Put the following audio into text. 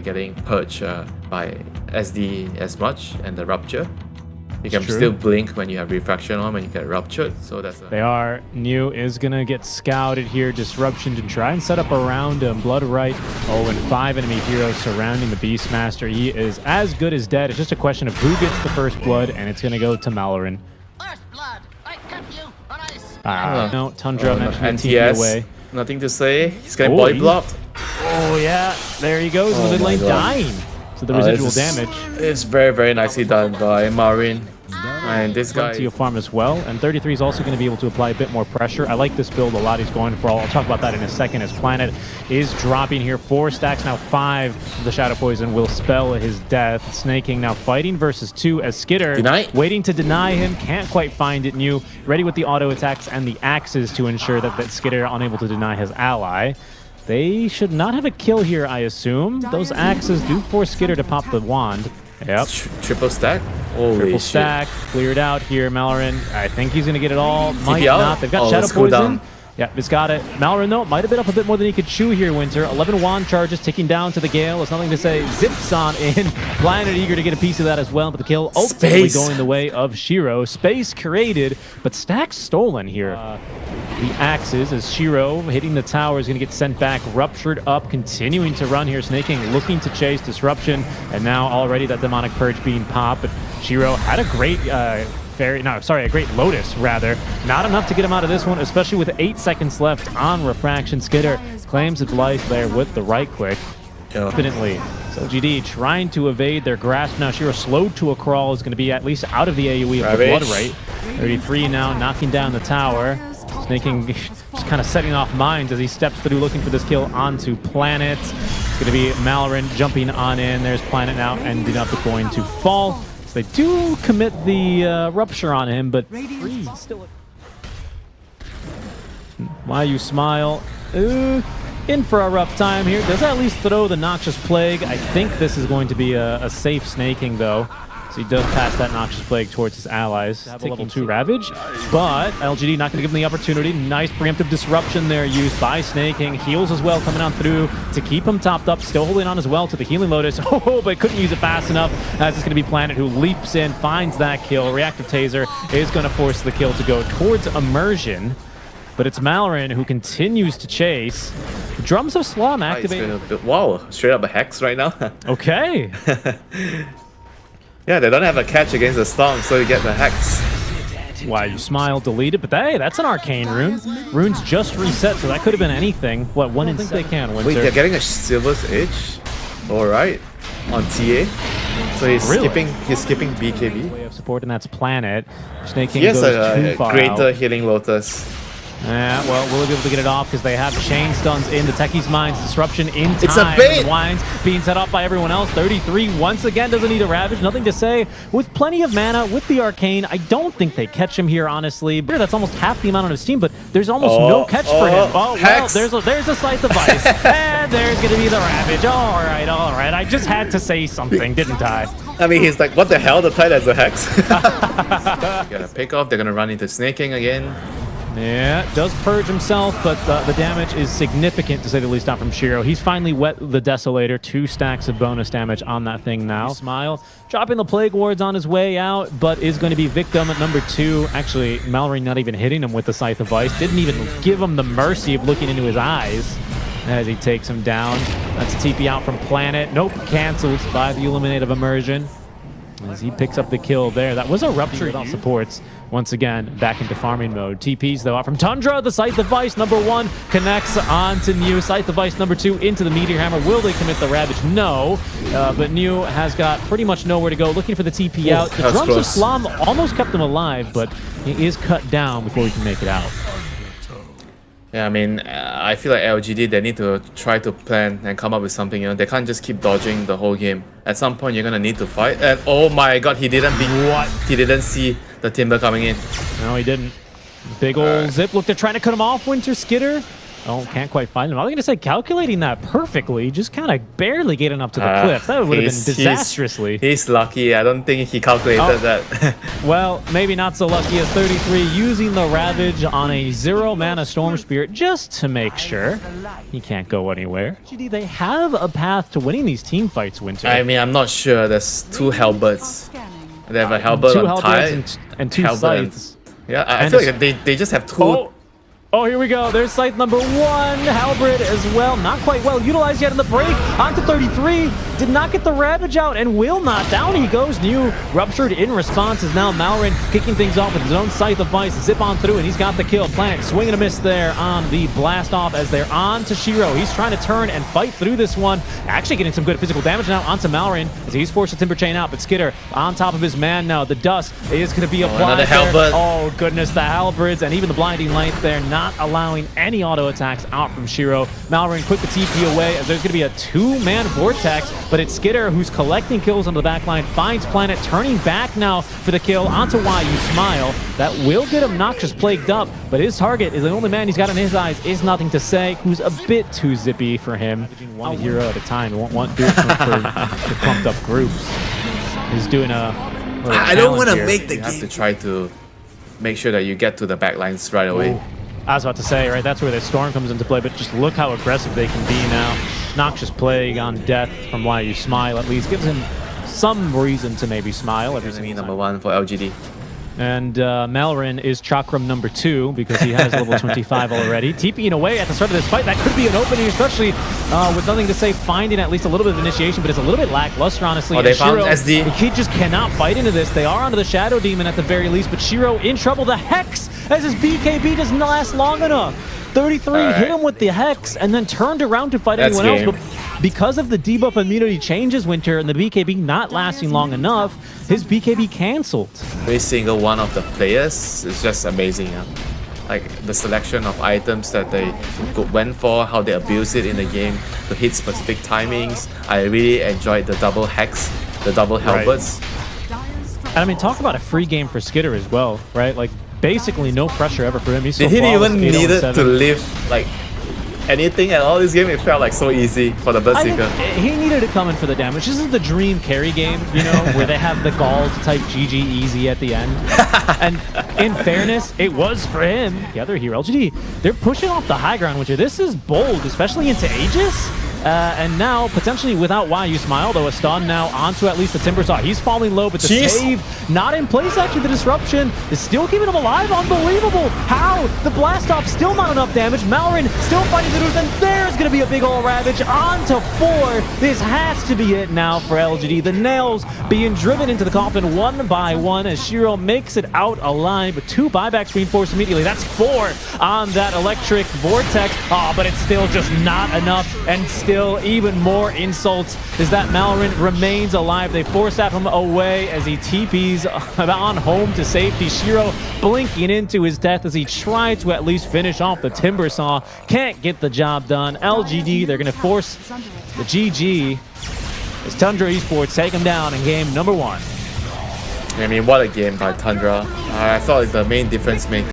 getting purged by SD as much and the rupture. You can still blink when you have refraction on when you get ruptured. So that's They are. New is going to get scouted here. Disruption to try and set up around him. Blood right. Oh, and 5 enemy heroes surrounding the Beastmaster. He is as good as dead. It's just a question of who gets the first blood, and it's going to go to Mallorin. First blood. I cut you, but I No, Tundra mentioned NTS. away. Nothing to say. He's getting body blocked. Oh, yeah. There he goes in the mid lane, dying. So the residual damage. It's very, very nicely done by Marin. And this guy... To your farm as well. And 33 is also going to be able to apply a bit more pressure. I like this build a lot he's going for. I'll talk about that in a second as Planet is dropping here. 4 stacks, now 5 of the Shadow Poison will spell his death. Snaking now fighting versus 2 as Skitter waiting to deny him. Can't quite find it. New ready with the auto attacks and the axes to ensure that Skitter unable to deny his ally. They should not have a kill here, I assume. Those axes do force Skitter to pop the wand. Yep. Triple stack? Holy Triple shit. stack. Cleared out here, Mallorin. I think he's going to get it all. Might TP out? not. They've got Shadow Poison. Yeah, he's got it. Mallorin, though, might have been up a bit more than he could chew here, Winter. 11 wand charges ticking down to the Gale. It's nothing to say. Zips on in. Planet eager to get a piece of that as well, but the kill ultimately going the way of Shiro. Space created, but stacks stolen here. The axes as Shiro hitting the tower is going to get sent back. Ruptured up, continuing to run here. Snaking looking to chase Disruption, and now already that Demonic Purge being popped. But Shiro had a great a great Lotus, rather. Not enough to get him out of this one, especially with 8 seconds left on Refraction. Skitter claims his life there with the right click. Definitely. So LGD trying to evade their grasp now. Shiro slowed to a crawl, is going to be at least out of the AoE of the Blood Right. 33 now knocking down the tower. Snaking just kind of setting off mines as he steps through looking for this kill onto Planet. It's going to be Mallorin jumping on in. There's Planet now ending up going to fall. So they do commit the rupture on him, but still. Why you smile? In for a rough time here. Does at least throw the Noxious Plague. I think this is going to be a safe snaking, though. So he does pass that Noxious Plague towards his allies. Have a level 2 Ravage, but LGD not going to give him the opportunity. Nice preemptive disruption there used by Snaking. Heals as well coming on through to keep him topped up. Still holding on as well to the Healing Lotus. Oh, but couldn't use it fast enough as it's going to be Planet who leaps in, finds that kill. Reactive Taser is going to force the kill to go towards Immersion. But it's Mallorin who continues to chase. The Drums of Slum activated. Wow, straight up a Hex right now. Okay. Yeah, they don't have a catch against the Storm, so you get the Hex. Why you smile, deleted, but hey, that's an arcane rune. Rune's just reset, so that could have been anything. What, 1 in 7? They can, Winter. Wait, they're getting a Silver's Edge? Alright, on TA. So he's skipping BKB. Way of support, and that's Planet. Snaking he has goes too far greater out. Healing Lotus. Well, will they be able to get it off because they have chain stuns in the Techie's Mines. Disruption in time. It's a bait! The Wines being set off by everyone else. 33 once again doesn't need a Ravage. Nothing to say. With plenty of mana, with the Arcane, I don't think they catch him here, honestly. That's almost half the amount on his team, but there's almost no catch for him. Oh, well, there's a Scythe of Ice. And there's going to be the Ravage. All right. I just had to say something, didn't I? I mean, he's like, what the hell? The Tide has a Hex. Gonna pick off. They're gonna run into Snaking again. Yeah, does purge himself, but the damage is significant, to say the least, not from Shiro. He's finally wet the Desolator. 2 stacks of bonus damage on that thing now. Smile, dropping the Plague Wards on his way out, but is going to be victim at number 2. Actually, Mallory not even hitting him with the Scythe of Ice. Didn't even give him the mercy of looking into his eyes as he takes him down. That's a TP out from Planet. Nope, cancelled by the Illuminative Immersion. As he picks up the kill there. That was a rupture without supports. Once again, back into farming mode. TPs, though, out from Tundra. The Scythe device, number 1, connects on to New. Scythe device, number 2, into the Meteor Hammer. Will they commit the Ravage? No. But New has got pretty much nowhere to go. Looking for the TP out. The Drums of Slum almost kept him alive, but he is cut down before he can make it out. Yeah, I mean, I feel like LGD, they need to try to plan and come up with something, you know. They can't just keep dodging the whole game. At some point, you're gonna need to fight. And oh my god, he didn't He didn't see the Timber coming in. No, he didn't. Big ol' zip. Look, they're trying to cut him off, Winter. Skitter Oh, can't quite find him. I was going to say calculating that perfectly, just kind of barely getting up to the cliff. That would have been disastrously. He's lucky. I don't think he calculated that. Well, maybe not so lucky as 33 using the Ravage on a 0-mana Storm Spirit just to make sure he can't go anywhere. LGD, they have a path to winning these team fights, Winter. I mean, I'm not sure. There's 2 Halberds. They have a Halberd 2 on Halberds Tide. and 2 Halberd Scythes. Yeah, I feel like they just have 2. Oh, here we go. There's scythe number 1. Halberd as well. Not quite well utilized yet in the break. On to 33. Did not get the Ravage out and will not. Down he goes. New ruptured in response is now Malrin kicking things off with his own Scythe of Vice. Zip on through and he's got the kill. Planet swing and a miss there on the blast off as they're on to Shiro. He's trying to turn and fight through this one. Actually getting some good physical damage now onto Malrin as he's forced to Timber Chain out. But Skitter on top of his man now. The dust is going to be applied. Another Halberd. Oh, goodness. The Halberds and even the Blinding Light there not allowing any auto attacks out from Shiro. Malrin quick the TP away as there's going to be a 2-man vortex, but it's Skitter who's collecting kills on the back line, finds Planet, turning back now for the kill onto Why You Smile. That will get him Noxious plagued up, but his target is the only man he's got in his eyes is Nothing to Say, who's a bit too zippy for him. One hero at a time. He won't want to do it for pumped up groups. He's doing a I don't want to make the game. You have to try to make sure that you get to the back lines right away. Ooh. I was about to say, right, that's where the Storm comes into play, but just look how aggressive they can be now. Noxious Plague on death from Why You Smile at least gives him some reason to maybe smile every single Enemy time. number 1 for LGD. And Malrin is Chakram number 2 because he has level 25 already. TPing away at the start of this fight. That could be an opening, especially with Nothing to Say, finding at least a little bit of initiation, but it's a little bit lackluster, honestly. Oh, they and found Shiro, SD. the kid just cannot fight into this. They are onto the Shadow Demon at the very least, but Shiro in trouble. The Hex, as his BKB doesn't last long enough. 33 hit him with the Hex and then turned around to fight anyone else. But because of the debuff immunity changes, Winter, and the BKB not lasting long enough, his BKB canceled. Every single one of the players is just amazing. Like the selection of items that they went for, how they abuse it in the game to hit specific timings. I really enjoyed the double Hex, the double Halberds. And I mean, talk about a free game for Skitter as well, right? Like, basically no pressure ever for him. He's so Did he even flawless, needed 8-0-7. to live like anything at all this game? It felt like so easy for the Berserker. He needed to come in for the damage. This is the dream carry game, you know, where they have the gall to type GG easy at the end. And in fairness, it was for him. The other hero, LGD, they're pushing off the high ground, which this is bold, especially into Aegis. And now, potentially without Why You Smile, though, a stun now onto at least the Timber Saw. He's falling low, but the save not in place, actually. The disruption is still keeping him alive. Unbelievable. How? The blast off, still not enough damage. Malrin still fighting the dudes, and there's going to be a big ol' Ravage onto 4. This has to be it now for LGD. The nails being driven into the coffin one by one as Shiro makes it out alive, but 2 buybacks reinforced immediately. That's 4 on that electric vortex. Oh, but it's still just not enough, and still even more insults is that Malrin remains alive. They force that him away as he TPs on home to safety. Shiro blinking into his death as he tries to at least finish off the Timber Saw. Can't get the job done. LGD, they're going to force the GG as Tundra Esports take him down in game number 1. I mean, what a game by Tundra. I thought the main difference maker